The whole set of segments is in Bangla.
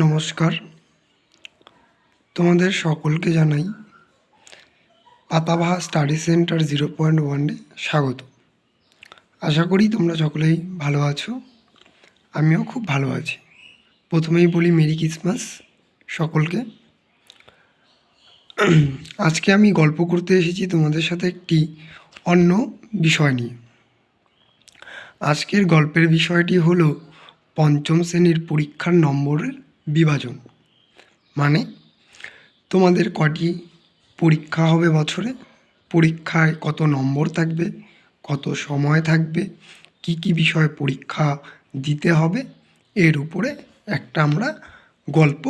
নমস্কার, তোমাদের সকলকে জানাই পাতাবাহার স্টাডি সেন্টার 0.1-এ স্বাগত। আশা করি তোমরা সকলেই ভালো আছো, আমিও খুব ভালো আছি। প্রথমেই বলি মেরি ক্রিসমাস সকলকে। আজকে আমি গল্প করতে এসেছি তোমাদের সাথে একটি অন্য বিষয় নিয়ে। আজকের গল্পের বিষয়টি হলো পঞ্চম শ্রেণীর পরীক্ষার নম্বরের বিভাজন। মানে তোমাদের কটি পরীক্ষা হবে বছরে, পরীক্ষায় কত নম্বর থাকবে, কত সময় থাকবে, কি কি বিষয়ে পরীক্ষা দিতে হবে, এর উপরে একটা আমরা গল্প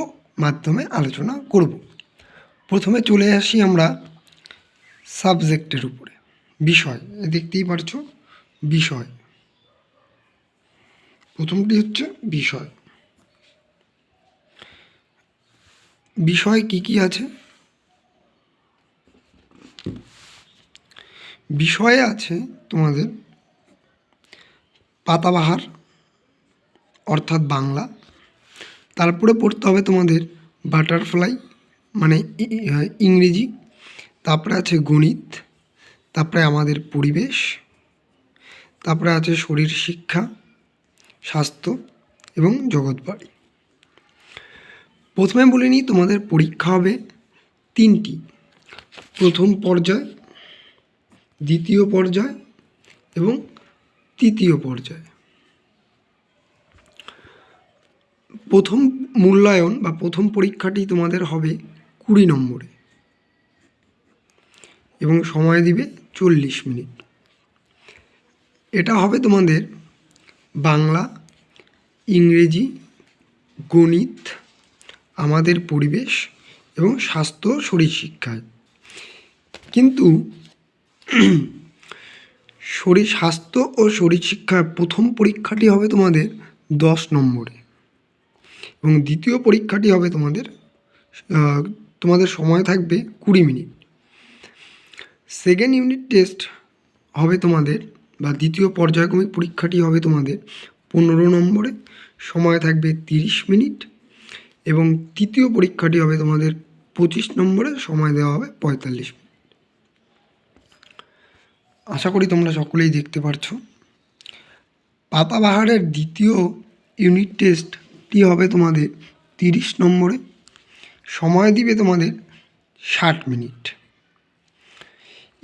মাধ্যমে আলোচনা করব। প্রথমে চলে আসি আমরা সাবজেক্টের উপরে, বিষয়। দেখতেই পারছো বিষয়। প্রথমটি হচ্ছে বিষয়। বিষয় কি কি আছে? বিষয়ে আছে তোমাদের পাতাবাহার অর্থাৎ বাংলা, তারপরে পড়তে হবে তোমাদের বাটারফ্লাই মানে ইংরেজি, তারপরে আছে গণিত, তারপরে আমাদের পরিবেশ, তারপরে আছে শরীর শিক্ষা, স্বাস্থ্য এবং জগৎবাড়ি। প্রথমে বলে নিই, তোমাদের পরীক্ষা হবে তিনটি: প্রথম পর্যায়, দ্বিতীয় পর্যায় এবং তৃতীয় পর্যায়। প্রথম মূল্যায়ন বা প্রথম পরীক্ষাটি তোমাদের হবে 20 নম্বরে এবং সময় দিবে 40 মিনিট। এটা হবে তোমাদের বাংলা, ইংরেজি, গণিত, আমাদের পরিবেশ এবং স্বাস্থ্য শরীর শিক্ষায়। কিন্তু স্বাস্থ্য ও শরীর শিক্ষার প্রথম পরীক্ষাটি হবে তোমাদের 10 নম্বরে এবং দ্বিতীয় পরীক্ষাটি হবে তোমাদের সময় থাকবে 20 মিনিট। সেকেন্ড ইউনিট টেস্ট হবে তোমাদের, বা দ্বিতীয় পর্যায়ক্রমিক পরীক্ষাটি হবে তোমাদের 15 নম্বরে, সময় থাকবে 30 মিনিট এবং তৃতীয় পরীক্ষাটি হবে তোমাদের 25 নম্বরে, সময় দেওয়া হবে 45 মিনিট। আশা করি তোমরা সকলেই দেখতে পারছো। পাতাবাহারের দ্বিতীয় ইউনিট টেস্টটি হবে তোমাদের 30 নম্বরে, সময় দিবে তোমাদের 60 মিনিট।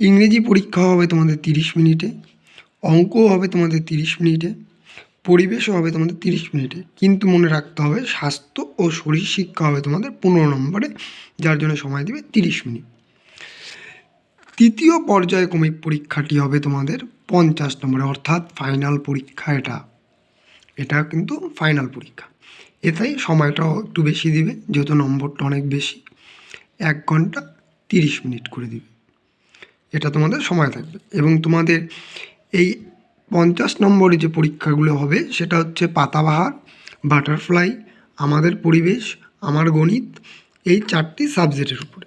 ইংরেজি পরীক্ষা হবে তোমাদের 30 মিনিটে, অঙ্কও হবে তোমাদের 30 মিনিটে, পরিবেশও হবে তোমাদের 30 মিনিটে। কিন্তু মনে রাখতে হবে স্বাস্থ্য ও শরীর শিক্ষা হবে তোমাদের 15 নম্বরে, যার জন্য সময় দিবে 30 মিনিট। তৃতীয় পর্যায়ক্রমিক পরীক্ষাটি হবে তোমাদের 50 নম্বরে, অর্থাৎ ফাইনাল পরীক্ষা। এটা কিন্তু ফাইনাল পরীক্ষা। এটাই সময়টাও একটু বেশি দিবে, যেহেতু নম্বরটা অনেক বেশি, 1 ঘন্টা 30 মিনিট করে দিবে। এটা তোমাদের সময় থাকবে। এবং তোমাদের এই 50 নম্বরে যে পরীক্ষাগুলো হবে সেটা হচ্ছে পাতাবাহার, বাটারফ্লাই, আমাদের পরিবেশ, আমার গণিত, এই 4টি সাবজেক্টের উপরে।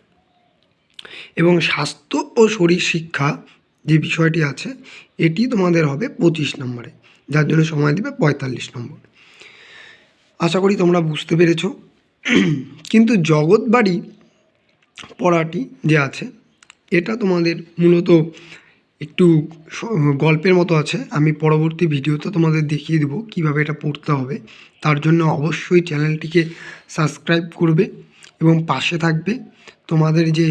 এবং স্বাস্থ্য ও শরীর শিক্ষা যে বিষয়টি আছে এটি তোমাদের হবে 25 নম্বরে, যার জন্য সময় দেবে 45 নম্বর। আশা করি তোমরা বুঝতে পেরেছো। কিন্তু জগৎবাড়ি পড়াটি যে আছে এটা তোমাদের মূলত একটু গল্পের মতো আছে। আমি পরবর্তী ভিডিওতে তোমাদের দেখিয়ে দেবো কীভাবে এটা পড়তে হবে। তার জন্য অবশ্যই চ্যানেলটিকে সাবস্ক্রাইব করবে এবং পাশে থাকবে। তোমাদের যে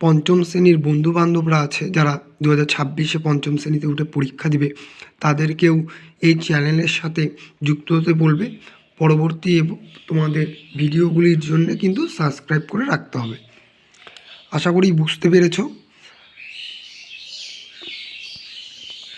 পঞ্চম শ্রেণীর বন্ধুবান্ধবরা আছে, যারা 2026-এ পঞ্চম শ্রেণীতে উঠে পরীক্ষা দিবে, তাদেরকেও এই চ্যানেলের সাথে যুক্ত হতে বলবে। পরবর্তী তোমাদের ভিডিওগুলির জন্য কিন্তু সাবস্ক্রাইব করে রাখতে হবে। আশা করি বুঝতে পেরেছো।